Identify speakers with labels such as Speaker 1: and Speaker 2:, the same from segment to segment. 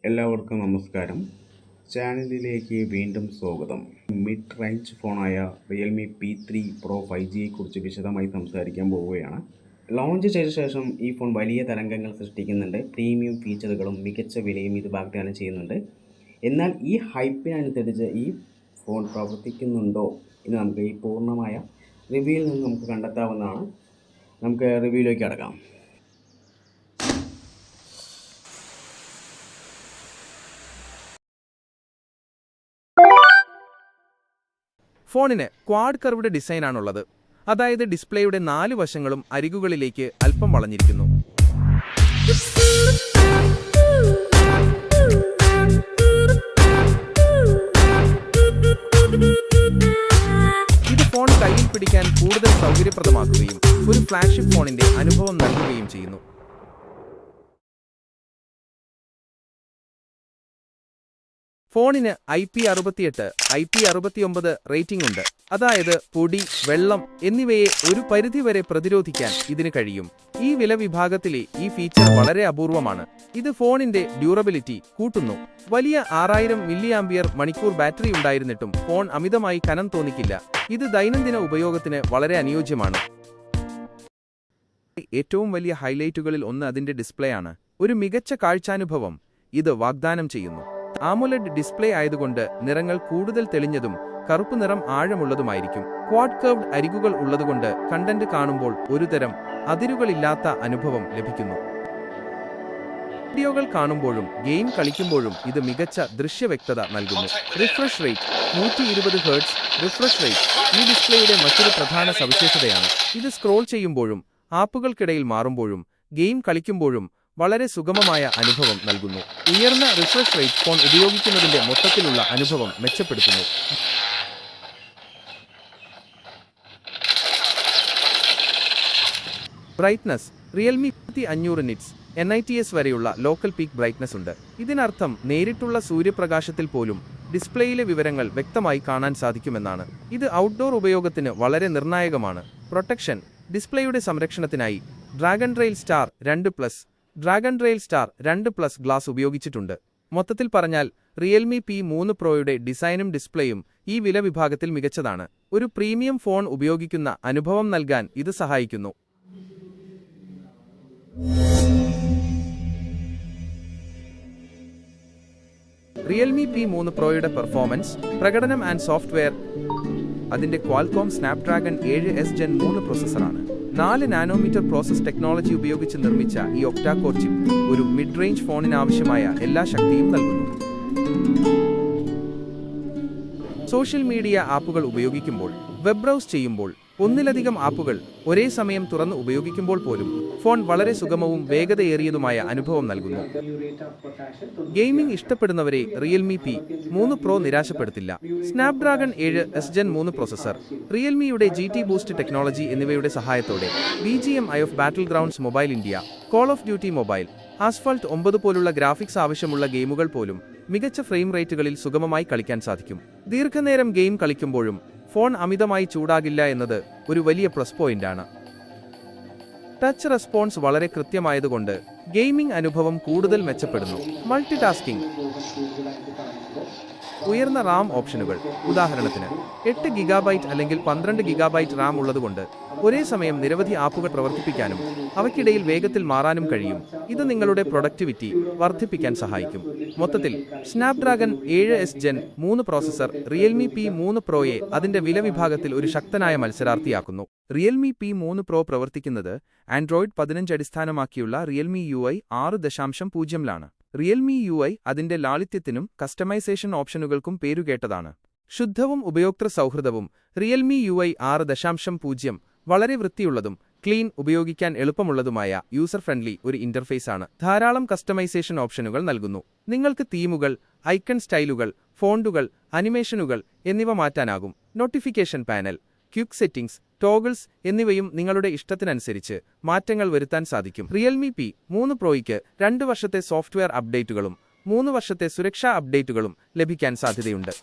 Speaker 1: എല്ലാവർക്കും നമസ്കാരം. ചാനലിലേക്ക് വീണ്ടും സ്വാഗതം. മിഡ് റേഞ്ച് ഫോണായ റിയൽമി P3 Pro 5G കുറിച്ച് വിശദമായി സംസാരിക്കാൻ പോവുകയാണ്. ലോഞ്ച് ചെയ്ത ശേഷം ഈ ഫോൺ വലിയ തരംഗങ്ങൾ സൃഷ്ടിക്കുന്നുണ്ട്. പ്രീമിയം ഫീച്ചറുകളും മികച്ച വിലയും ഇത് വാഗ്ദാനം ചെയ്യുന്നുണ്ട്. എന്നാൽ ഈ ഹൈപ്പിനനുസരിച്ച് ഈ ഫോൺ പ്രവർത്തിക്കുന്നുണ്ടോ എന്ന് നമുക്ക് ഈ പൂർണ്ണമായ റിവ്യൂവിൽ നിന്ന് നമുക്ക് കണ്ടെത്താവുന്നതാണ്. നമുക്ക് റിവ്യൂയിലേക്ക് കടക്കാം.
Speaker 2: ഫോണിന് ക്വാഡ് കർവ്ഡ് ഡിസൈനാണുള്ളത്. അതായത് ഡിസ്പ്ലേയുടെ 4 വശങ്ങളും അരികുകളിലേക്ക് അല്പം വളഞ്ഞിരിക്കുന്നു. ഇത് ഫോൺ കയ്യിൽ പിടിക്കാൻ കൂടുതൽ സൗകര്യപ്രദമാക്കുകയും ഒരു ഫ്ലാഗ്ഷിപ്പ് ഫോണിന്റെ അനുഭവം നൽകുകയും ചെയ്യുന്നു. ഫോണിന് IP68, IP69 റേറ്റിംഗ് ഉണ്ട്. അതായത് പൊടി, വെള്ളം എന്നിവയെ ഒരു പരിധിവരെ പ്രതിരോധിക്കാൻ ഇതിന് കഴിയും. ഈ വില വിഭാഗത്തിലെ ഈ ഫീച്ചർ വളരെ അപൂർവമാണ്. ഇത് ഫോണിന്റെ ഡ്യൂറബിലിറ്റി കൂട്ടുന്നു. വലിയ 6000 mAh ബാറ്ററി ഉണ്ടായിരുന്നിട്ടും ഫോൺ അമിതമായി കനം തോന്നിക്കില്ല. ഇത് ദൈനംദിന ഉപയോഗത്തിന് വളരെ അനുയോജ്യമാണ്. ഏറ്റവും വലിയ ഹൈലൈറ്റുകളിൽ ഒന്ന് അതിന്റെ ഡിസ്പ്ലേ ആണ്. ഒരു മികച്ച കാഴ്ചാനുഭവം ഇത് വാഗ്ദാനം ചെയ്യുന്നു. AMOLED ഡിസ്പ്ലേ ആയതുകൊണ്ട് നിറങ്ങൾ കൂടുതൽ തെളിഞ്ഞതും കറുപ്പ് നിറം ആഴമുള്ളതുമായിരിക്കും. ക്വാഡ് കർവ്ഡ് അരികുകൾ ഉള്ളതുകൊണ്ട് കണ്ടന്റ് കാണുമ്പോൾ ഒരുതരം അതിരുകളില്ലാത്ത അനുഭവം ലഭിക്കുന്നു. വീഡിയോകൾ കാണുമ്പോഴും ഗെയിം കളിക്കുമ്പോഴും ഇത് മികച്ച ദൃശ്യവ്യക്തത നൽകുന്നു. Refresh rate 120 Hz refresh rate ഈ ഡിസ്പ്ലേയുടെ മറ്റൊരു പ്രധാന സവിശേഷതയാണ്. ഇത് സ്ക്രോൾ ചെയ്യുമ്പോഴും ആപ്പുകൾക്കിടയിൽ മാറുമ്പോഴും ഗെയിം കളിക്കുമ്പോഴും വളരെ സുഗമമായ അനുഭവം നൽകുന്നു. ഉയർന്ന റിഫ്രഷ് റേറ്റ് ഫോൺ ഉപയോഗിക്കുന്നതിന്റെ മൊത്തത്തിലുള്ള അനുഭവം മെച്ചപ്പെടുത്തുന്നു. ബ്രൈറ്റ്നസ് റിയൽമി 500 നിറ്റ്സ് nits വരെയുള്ള ലോക്കൽ പീക്ക് ബ്രൈറ്റ്നസ് ഉണ്ട്. ഇതിനർത്ഥം നേരിട്ടുള്ള സൂര്യപ്രകാശത്തിൽ പോലും ഡിസ്പ്ലേയിലെ വിവരങ്ങൾ വ്യക്തമായി കാണാൻ സാധിക്കുമെന്നാണ്. ഇത് ഔട്ട്ഡോർ ഉപയോഗത്തിന് വളരെ നിർണായകമാണ്. പ്രൊട്ടക്ഷൻ ഡിസ്പ്ലേയുടെ സംരക്ഷണത്തിനായി ഡ്രാഗൺ റെയിൽ സ്റ്റാർ 2+ ഗ്ലാസ് ഉപയോഗിച്ചിട്ടുണ്ട്. മൊത്തത്തിൽ പറഞ്ഞാൽ റിയൽമി P3 Proയുടെ ഡിസൈനും ഡിസ്പ്ലേയും ഈ വില വിഭാഗത്തിൽ മികച്ചതാണ്. ഒരു പ്രീമിയം ഫോൺ ഉപയോഗിക്കുന്ന അനുഭവം നൽകാൻ ഇത് സഹായിക്കുന്നു. റിയൽമി P3 Proയുടെ പെർഫോമൻസ്, പ്രകടനം ആൻഡ് സോഫ്റ്റ്വെയർ. അതിന്റെ ക്വാൽകോം സ്നാപ്ഡ്രാഗൺ 7S Gen 3 പ്രോസസ്സറാണ്. 4 നാനോമീറ്റർ പ്രോസസ് ടെക്നോളജി ഉപയോഗിച്ച് നിർമ്മിച്ച ഈ ഒക്ടാകോർ ചിപ്പ് ഒരു മിഡ് റേഞ്ച് ഫോണിന് ആവശ്യമായ എല്ലാ ശക്തിയും നൽകുന്നു. സോഷ്യൽ മീഡിയ ആപ്പുകൾ ഉപയോഗിക്കുമ്പോൾ, വെബ് ബ്രൗസ് ചെയ്യുമ്പോൾ, ഒന്നിലധികം ആപ്പുകൾ ഒരേ സമയം തുറന്ന് ഉപയോഗിക്കുമ്പോൾ പോലും ഫോൺ വളരെ സുഗമവും വേഗതയേറിയതുമായ അനുഭവം നൽകുന്നു. ഗെയിമിംഗ് ഇഷ്ടപ്പെടുന്നവരെ റിയൽമി P3 Pro നിരാശപ്പെടുത്തില്ല. സ്നാപ്ഡ്രാഗൺ 7S Gen 3 പ്രോസസർ, റിയൽമിയുടെ GT ബൂസ്റ്റ് ടെക്നോളജി എന്നിവയുടെ സഹായത്തോടെ BGM of Battlegrounds mobile India, call of duty mobile, Asphalt 9 പോലുള്ള ഗ്രാഫിക്സ് ആവശ്യമുള്ള ഗെയിമുകൾ പോലും മികച്ച ഫ്രെയിം റേറ്റുകളിൽ സുഗമമായി കളിക്കാൻ സാധിക്കും. ദീർഘനേരം ഗെയിം കളിക്കുമ്പോഴും ഫോൺ അമിതമായി ചൂടാകില്ല എന്നത് ഒരു വലിയ പ്ലസ് പോയിന്റാണ്. ടച്ച് റെസ്പോൺസ് വളരെ കൃത്യമായതുകൊണ്ട് ഗെയിമിംഗ് അനുഭവം കൂടുതൽ മെച്ചപ്പെടുന്നു. മൾട്ടി ടാസ്കിംഗ്, ഉയർന്ന റാം ഓപ്ഷനുകൾ, ഉദാഹരണത്തിന് 8 GB അല്ലെങ്കിൽ 12 GB റാം ഉള്ളതുകൊണ്ട് ഒരേ സമയം നിരവധി ആപ്പുകൾ പ്രവർത്തിപ്പിക്കാനും അവയ്ക്കിടയിൽ വേഗത്തിൽ മാറാനും കഴിയും. ഇത് നിങ്ങളുടെ പ്രൊഡക്ടിവിറ്റി വർദ്ധിപ്പിക്കാൻ സഹായിക്കും. മൊത്തത്തിൽ Snapdragon 7S Gen 3 processor Realme P3 Proയെ അതിന്റെ വില വിഭാഗത്തിൽ ഒരു ശക്തനായ മത്സരാർത്ഥിയാക്കുന്നു. റിയൽമി P3 Pro പ്രവർത്തിക്കുന്നത് ആൻഡ്രോയിഡ് 15 അടിസ്ഥാനമാക്കിയുള്ള റിയൽമി UI 6.0-ലാണ്. റിയൽമി UI അതിന്റെ ലാളിത്യത്തിനും കസ്റ്റമൈസേഷൻ ഓപ്ഷനുകൾക്കും പേരുകേട്ടതാണ്. ശുദ്ധവും ഉപയോക്തൃ സൗഹൃദവും റിയൽമി UI 6.0 വളരെ വൃത്തിയുള്ളതും ക്ലീൻ, ഉപയോഗിക്കാൻ എളുപ്പമുള്ളതുമായ യൂസർ ഫ്രണ്ട്ലി ഒരു ഇന്റർഫേസാണ്. ധാരാളം കസ്റ്റമൈസേഷൻ ഓപ്ഷനുകൾ നൽകുന്നു. നിങ്ങൾക്ക് തീമുകൾ, ഐക്കൺ സ്റ്റൈലുകൾ, ഫോണ്ടുകൾ, അനിമേഷനുകൾ എന്നിവ മാറ്റാനാകും. Notification panel, quick settings, toggles എന്നിവയും നിങ്ങളുടെ ഇഷ്ടത്തിനനുസരിച്ച് മാറ്റങ്ങൾ വരുത്താൻ സാധിക്കും. റിയൽമി P3 പ്രോയ്ക്ക് 2 വർഷത്തെ സോഫ്റ്റ്വെയർ അപ്ഡേറ്റുകളും 3 വർഷത്തെ സുരക്ഷാ അപ്ഡേറ്റുകളും ലഭിക്കാൻ സാധ്യതയുണ്ട്.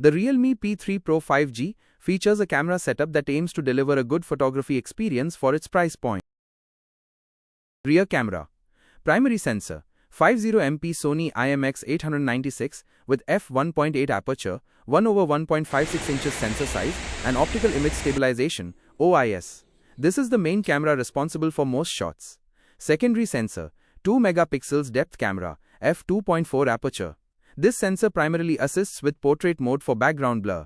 Speaker 2: The Realme P3 Pro 5G features a camera setup that aims to deliver a good photography experience for its price point. Rear camera. Primary sensor. 50MP Sony IMX896 with f1.8 aperture, 1/1.56 inches sensor size, and optical image stabilization (OIS). This is the main camera responsible for most shots. Secondary sensor. 2 megapixels depth camera, f2.4 aperture. This sensor primarily assists with portrait mode for background blur.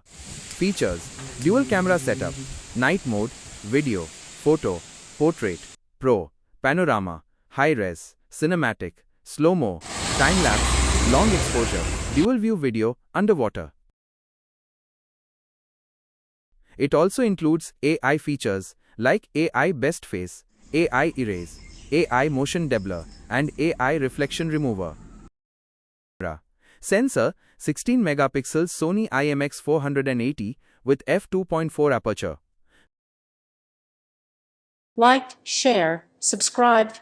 Speaker 2: Features: dual camera setup, night mode, video, photo, portrait, pro, panorama, high-res, cinematic, slow-mo, time-lapse, long exposure, dual-view video, underwater. It also includes AI features like AI Best Face, AI Erase, AI Motion Deblur, and AI Reflection Remover. Sensor: 16 megapixels Sony IMX480 with f2.4 aperture.
Speaker 3: Like, share, subscribe.